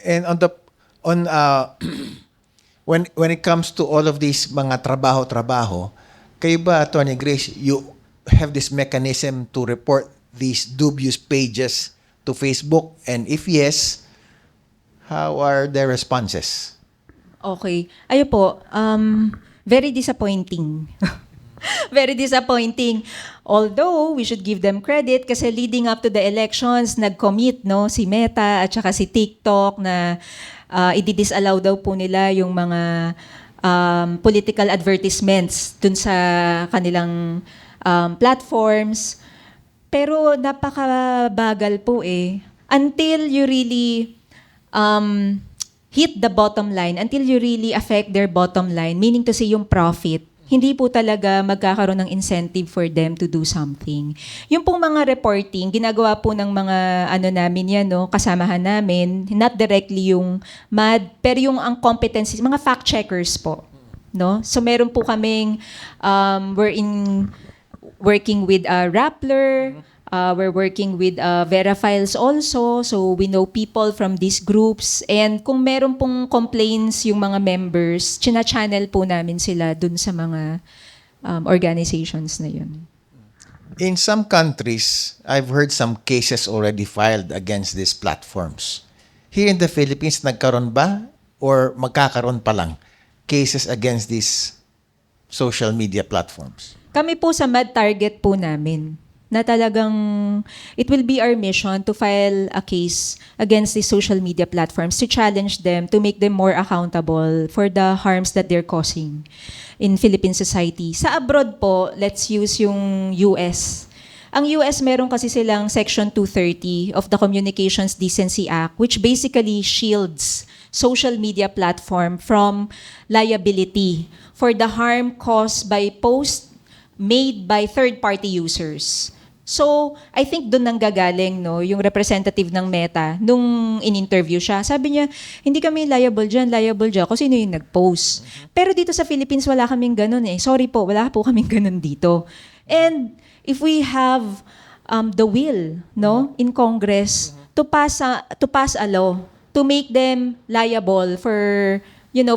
And on when it comes to all of these mga trabaho, kayo ba, Attorney Grace, you have this mechanism to report these dubious pages to Facebook? And if yes, how are their responses? Okay. Ayo po, very disappointing. Very disappointing. Although, we should give them credit kasi leading up to the elections, nag-commit no, si Meta at saka si TikTok na i-disallow daw po nila yung mga political advertisements dun sa kanilang platforms. Pero napakabagal po eh. Until you really hit the bottom line, until you really affect their bottom line, meaning to say yung profit, hindi po talaga magkakaroon ng incentive for them to do something. Yung pong mga reporting, ginagawa po ng mga namin yan, no, kasamahan namin, not directly yung MAD, pero yung ang competencies, mga fact checkers po. No? So meron po kaming, working with Rappler, we're working with Verifiles also, so we know people from these groups. And kung meron pong complaints yung mga members, china-channel po namin sila dun sa mga organizations na yun. In some countries, I've heard some cases already filed against these platforms. Here in the Philippines, nagkaroon ba or magkakaroon pa lang cases against these social media platforms? Kami po sa MAD target po namin na talagang it will be our mission to file a case against the social media platforms to challenge them, to make them more accountable for the harms that they're causing in Philippine society. Sa abroad po, let's use yung US. Ang US meron kasi silang Section 230 of the Communications Decency Act, which basically shields social media platform from liability for the harm caused by posts made by third-party users. So, I think doon nang gagaling, no, yung representative ng Meta, nung in-interview siya, sabi niya, hindi kami liable dyan kasi sino yung nag-post. Pero dito sa Philippines, wala kaming ganun eh. Sorry po, wala po kaming ganun dito. And if we have the will, no, in Congress, to pass a law, to make them liable for,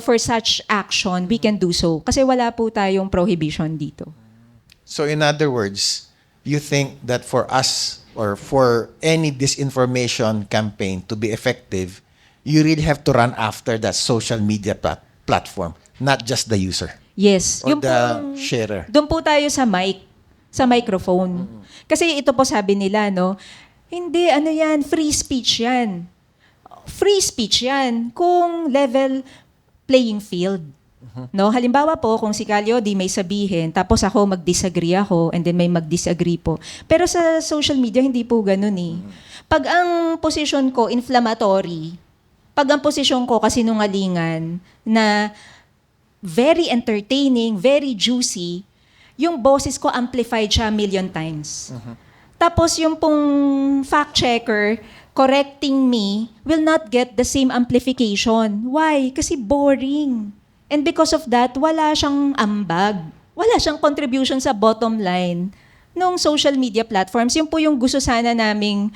for such action, we can do so. Kasi wala po tayong prohibition dito. So in other words, you think that for us or for any disinformation campaign to be effective, you really have to run after that social media platform, not just the user Yes. or the sharer. Doon po tayo sa sa microphone. Kasi ito po sabi nila, no, hindi, yan, free speech yan. Free speech yan kung level playing field. No, halimbawa po kung si Calio di may sabihin tapos ako mag-disagree ako and then may mag-disagree po. Pero sa social media hindi po ganoon eh. Pag ang position ko inflammatory, pag ang position ko kasinungalingan na very entertaining, very juicy, yung boses ko amplified siya 1,000,000 times. Tapos yung pong fact checker correcting me will not get the same amplification. Why? Kasi boring. And because of that, wala siyang ambag. Wala siyang contribution sa bottom line nung social media platforms. Yun po yung gusto sana naming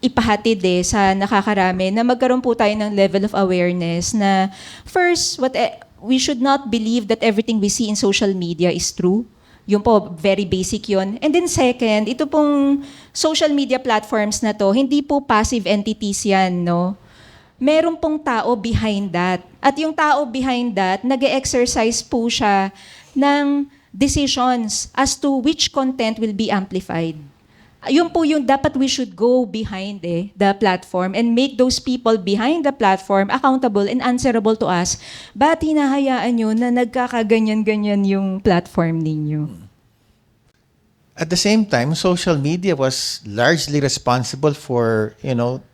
ipahatid sa nakakarami na magkaroon po tayo ng level of awareness na first, we should not believe that everything we see in social media is true. Yun po, very basic yun. And then second, ito pong social media platforms na to, hindi po passive entities yan, no? Meron pong tao behind that. At yung tao behind that, nag-exercise po siya ng decisions as to which content will be amplified. Yun po yung dapat we should go behind the platform and make those people behind the platform accountable and answerable to us. Ba't hinahayaan nyo na nagkakaganyan-ganyan yung platform ninyo? At the same time, social media was largely responsible for,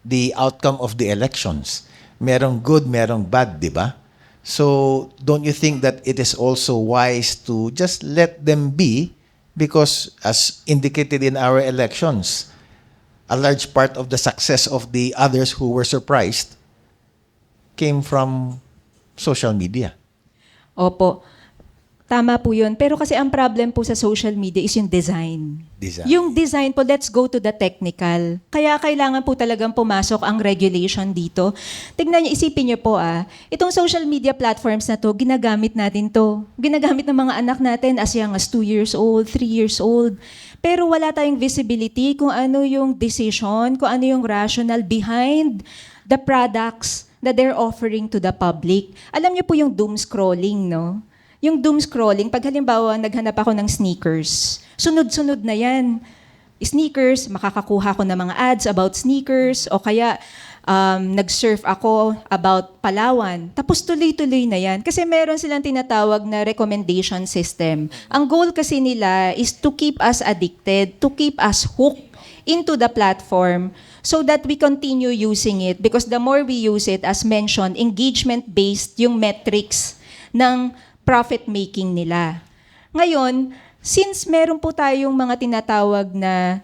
the outcome of the elections. Merong good, merong bad, di ba? So, don't you think that it is also wise to just let them be? Because as indicated in our elections, a large part of the success of the others who were surprised came from social media. Opo. Tama po yun. Pero kasi ang problem po sa social media is yung design. Design. Yung design po, let's go to the technical. Kaya kailangan po talagang pumasok ang regulation dito. Tignan niyo, isipin niyo po itong social media platforms na to, ginagamit natin to. Ginagamit ng mga anak natin as young as 2 years old, 3 years old. Pero wala tayong visibility kung ano yung decision, kung ano yung rationale behind the products that they're offering to the public. Alam niyo po yung doom scrolling, no? Yung doom scrolling, pag halimbawa naghanap ako ng sneakers, sunod-sunod na yan. Sneakers, makakakuha ko ng mga ads about sneakers, o kaya nag-surf ako about Palawan. Tapos tuloy-tuloy na yan. Kasi meron silang tinatawag na recommendation system. Ang goal kasi nila is to keep us addicted, to keep us hooked into the platform so that we continue using it. Because the more we use it, as mentioned, engagement-based yung metrics ng profit-making nila. Ngayon, since meron po tayong mga tinatawag na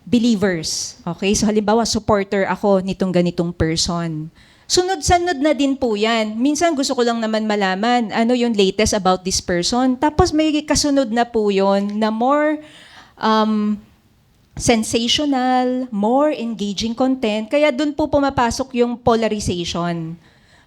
believers, okay? So halimbawa, supporter ako nitong ganitong person. Sunod-sunod na din po yan. Minsan gusto ko lang naman malaman ano yung latest about this person. Tapos may kasunod na po yon na more sensational, more engaging content. Kaya dun po pumapasok yung polarization.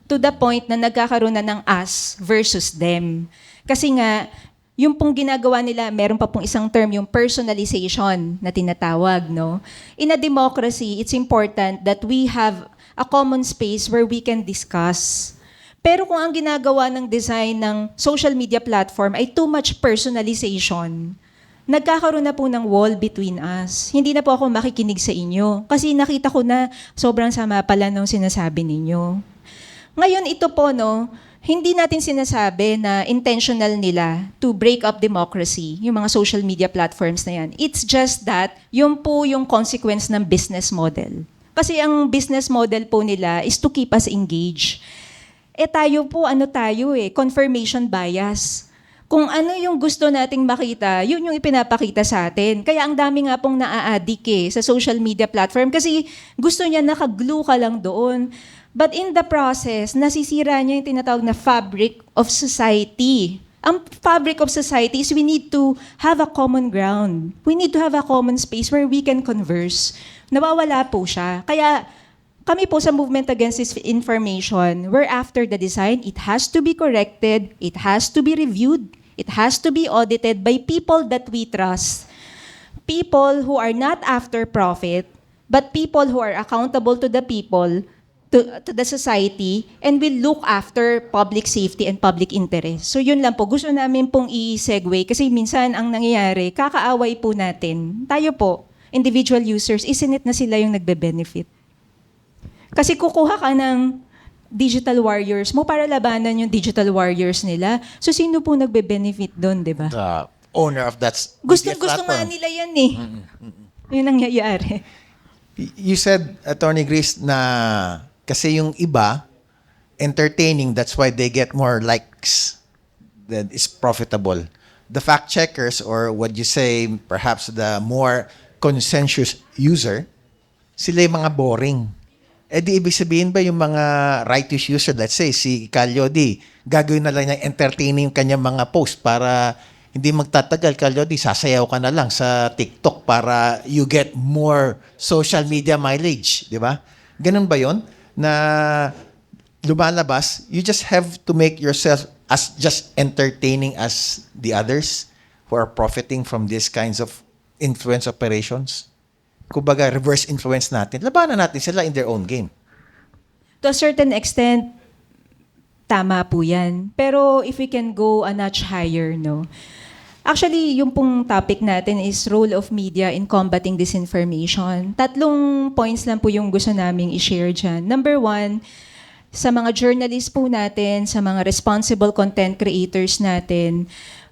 To the point na nagkakaroon na ng us versus them. Kasi nga, yung pong ginagawa nila, meron pa pong isang term, yung personalization na tinatawag, no? In a democracy, it's important that we have a common space where we can discuss. Pero kung ang ginagawa ng design ng social media platform ay too much personalization, nagkakaroon na po ng wall between us. Hindi na po ako makikinig sa inyo. Kasi nakita ko na sobrang sama pala nung sinasabi ninyo. Ngayon ito po, no, hindi natin sinasabi na intentional nila to break up democracy, yung mga social media platforms na yan. It's just that, yung po yung consequence ng business model. Kasi ang business model po nila is to keep us engaged. Tayo po, confirmation bias. Kung ano yung gusto nating makita, yun yung ipinapakita sa atin. Kaya ang dami nga pong naa-addict sa social media platform kasi gusto niya nakaglue ka lang doon. But in the process, nasisira niya yung tinatawag na fabric of society. Ang fabric of society is we need to have a common ground. We need to have a common space where we can converse. Nawawala po siya. Kaya kami po sa Movement Against Disinformation, we're after the design. It has to be corrected. It has to be reviewed. It has to be audited by people that we trust. People who are not after profit, but people who are accountable to the people, to the society, and will look after public safety and public interest. So yun lang po. Gusto namin pong i-segue kasi minsan ang nangyayari, kakaaway po natin. Tayo po, individual users, isinit na sila yung nagbe-benefit. Kasi kukuha ka ng digital warriors mo para labanan yung digital warriors nila. So sino po nagbe-benefit doon, di ba? The owner of that Gusto platform. nga nila yan eh. Yun ang nangyayari. You said, Attorney Grace, na kasi yung iba, entertaining, that's why they get more likes. That is profitable. The fact checkers, or what you say, perhaps the more conscientious user, sila yung mga boring. Di ibig sabihin ba yung mga righteous user, let's say, si Calyodi, gagawin na lang niya entertaining yung kanyang mga post para hindi magtatagal, Calyodi, sasayaw ka na lang sa TikTok para you get more social media mileage, di ba? Ganun ba yon? Na lumalabas, you just have to make yourself as just entertaining as the others who are profiting from these kinds of influence operations. Kumbaga, reverse influence natin. Labanan natin sila in their own game. To a certain extent, tama po yan. Pero if we can go a notch higher, no? Actually, yung pong topic natin is role of media in combating disinformation. 3 points lang po yung gusto naming i-share dyan. Number 1, sa mga journalists po natin, sa mga responsible content creators natin,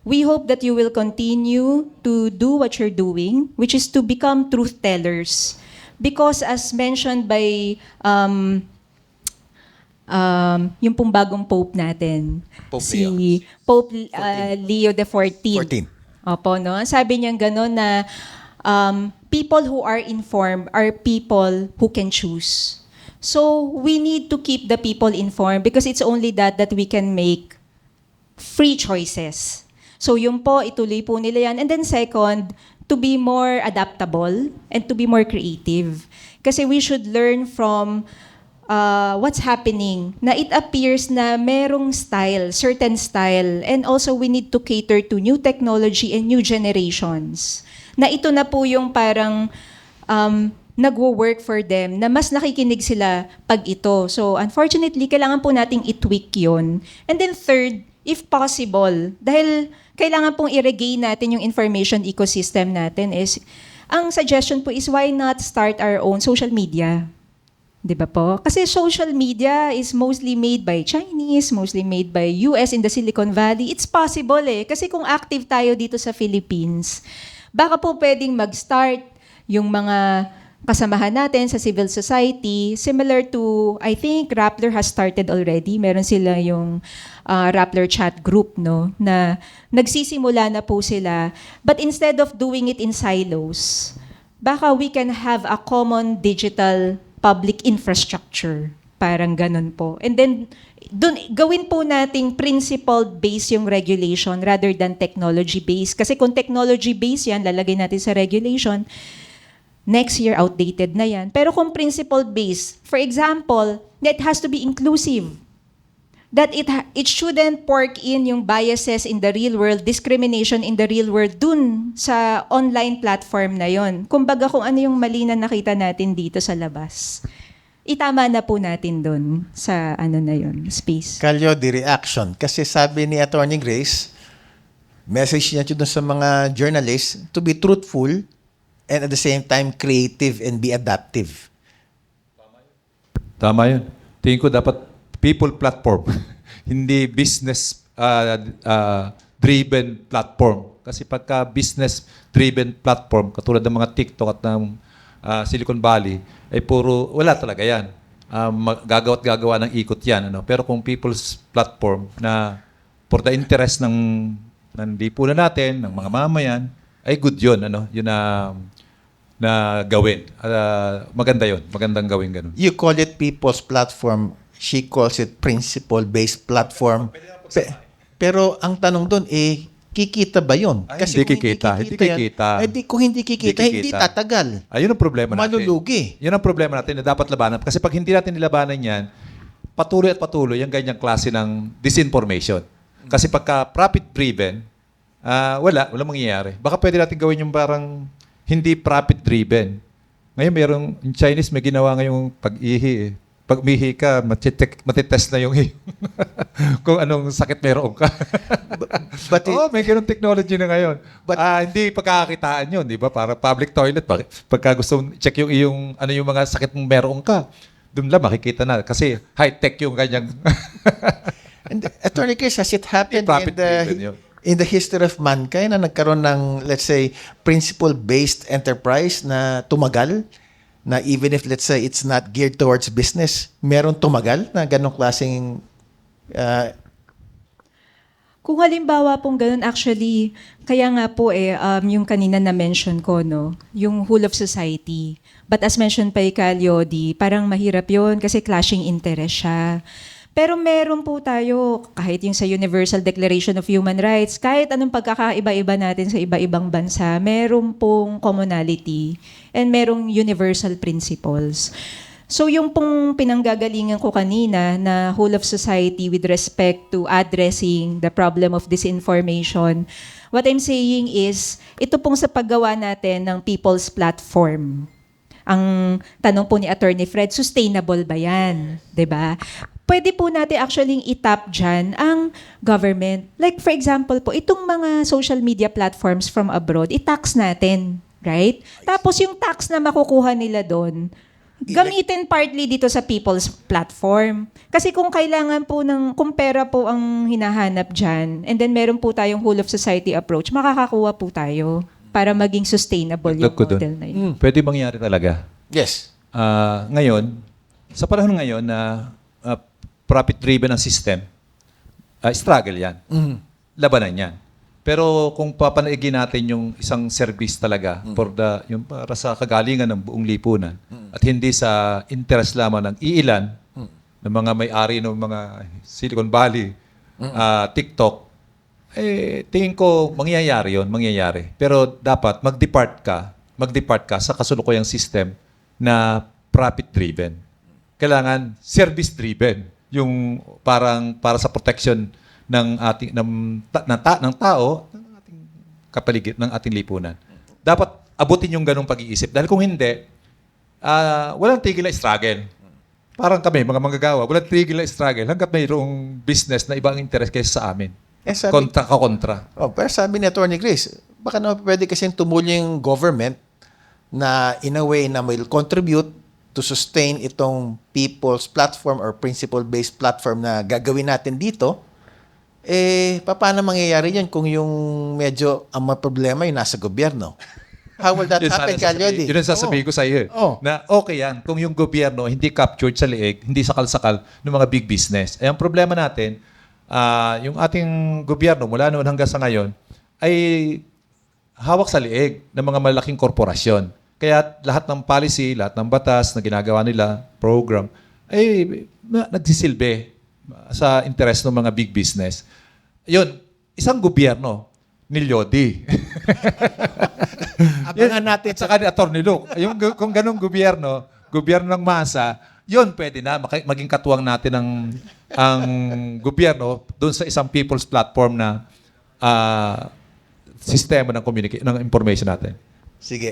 we hope that you will continue to do what you're doing, which is to become truth tellers. Because as mentioned by yung pong bagong Pope natin, Pope si Leo. Pope Leo XIV. 14. Opo, no? Sabi niya gano'n na people who are informed are people who can choose. So we need to keep the people informed because it's only that we can make free choices. So yun po, ituloy po nila yan. And then second, to be more adaptable and to be more creative. Kasi we should learn from what's happening, na it appears na merong style, certain style, and also we need to cater to new technology and new generations. Na ito na po yung parang nagwo-work for them, na mas nakikinig sila pag ito. So unfortunately, kailangan po nating i-tweak yun. And then third, if possible, dahil kailangan pong i-regain natin yung information ecosystem natin is, ang suggestion po is why not start our own social media? Di ba po? Kasi social media is mostly made by Chinese, mostly made by US in the Silicon Valley. It's possible kasi kung active tayo dito sa Philippines, baka po pwedeng mag-start yung mga kasamahan natin sa civil society, similar to, I think, Rappler has started already. Meron sila yung Rappler chat group, no, na nagsisimula na po sila. But instead of doing it in silos, baka we can have a common digital public infrastructure. Parang ganun po. And then, gawin po nating principle-based yung regulation rather than technology-based. Kasi kung technology-based yan, lalagay natin sa regulation, next year, outdated na yan. Pero kung principle-based, for example, that has to be inclusive. That it shouldn't pork in yung biases in the real world, discrimination in the real world dun sa online platform na yon. Kumbaga kung ano yung mali na nakita natin dito sa labas, itama na po natin dun sa ano na yon, space. Kalyo, the reaction. Kasi sabi ni Attorney Grace, message niya dun sa mga journalists to be truthful and at the same time creative and be adaptive. Tama yun. Tingin ko dapat people platform, hindi business driven platform. Kasi pagka business driven platform, katulad ng mga TikTok at ng Silicon Valley, ay puro, wala talaga yan. Gagawa't-gagawa ng ikot yan. Ano? Pero kung people's platform na for the interest ng lipunan natin, ng mga mamayan, ay good yun. Ano? Yun na gawin. Maganda yun. Magandang gawin ganun. You call it people's platform. She calls it principle-based platform. Pero ang tanong doon, kikita ba yun? Ay, hindi kikita. Hindi kikita. Kung hindi kikita, hindi tatagal. Ayun ang problema natin. Malulugi. Yun ang problema natin na dapat labanan. Kasi pag hindi natin nilabanan yan, patuloy at patuloy yung ganyang klase ng disinformation. Kasi pagka profit-driven, wala mangyayari. Baka pwede natin gawin yung parang hindi profit-driven. Ngayon, yung Chinese may ginawa ngayong pag-ihi. Pag umihi ka, matitest na yung kung anong sakit meron ka. May ganun technology na ngayon. Hindi pagkakakitaan yun, di ba? Para public toilet. Pagka gusto check yung yung mga sakit mong meron ka, doon lang makikita na. Kasi high-tech yung kanyang... And Attorney Chris, has it happened Profit-driven yun. in the history of mankind na nagkaroon ng, let's say, principle-based enterprise na tumagal? Na even if, let's say, it's not geared towards business, meron tumagal na ganong klaseng... Kung halimbawa pong ganun, actually, kaya nga po yung kanina na-mention ko, no, yung whole of society. But as mentioned by Calio, parang mahirap yon kasi clashing interest siya. Pero meron po tayo, kahit yung sa Universal Declaration of Human Rights, kahit anong pagkakaiba-iba natin sa iba-ibang bansa, meron pong commonality and merong universal principles. So yung pong pinanggagalingan ko kanina na whole of society with respect to addressing the problem of disinformation, what I'm saying is, ito pong sa paggawa natin ng people's platform. Ang tanong po ni Attorney Fred, sustainable ba yan? 'Di ba? Pwede po natin actually itap dyan ang government. Like for example po, itong mga social media platforms from abroad, i-tax natin, right? Tapos yung tax na makukuha nila doon, gamitin partly dito sa people's platform. Kasi kung kailangan po kung pera po ang hinahanap dyan, and then meron po tayong whole of society approach, makakakuha po tayo para maging sustainable yung model na yun. Pwede mangyari talaga. Yes. Ngayon, sa panahon ngayon na profit-driven ang system, struggle yan. Labanan yan. Pero kung papanaigin natin yung isang service talaga yung para sa kagalingan ng buong lipunan at hindi sa interest lamang ng iilan ng mga may-ari ng mga Silicon Valley, TikTok, tingin ko mangyayari yon, mangyayari. Pero dapat mag-depart ka sa kasulukuyang system na profit-driven. Kailangan service-driven, yung parang para sa protection ng ating ng tao, ng ating kapaligid, ng ating lipunan. Dapat abutin yung ganung pag-iisip dahil kung hindi, walang tigil na struggle. Parang kami, mga manggagawa, walang tigil na struggle hanggat mayroong business na ibang interes kaysa sa amin. Kontra. Pero sabi ni Atty. Grace, baka naman pwede kasing tumulong yung government na in a way na will contribute to sustain itong people's platform or principle-based platform na gagawin natin dito. Paano mangyayari yan kung yung medyo ang mga problema yung nasa gobyerno? How will that happen, Calyodi? Yun ang sasabihin ko sa iyo. Na okay yan kung yung gobyerno hindi captured sa liig, hindi sakal-sakal ng mga big business. Ang problema natin, yung ating gobyerno mula noon hanggang sa ngayon ay hawak sa liig ng mga malaking korporasyon. Kaya lahat ng policy, lahat ng batas na ginagawa nila, program, ay nagsisilbi sa interest ng mga big business. Yun, isang gobyerno ni Lodi. Abangan natin. At saka ni Atty. Luke. Kung ganong gobyerno ng masa, yun pwede na maging katuwang natin ang gobyerno doon sa isang people's platform na sistema ng information natin. Sige.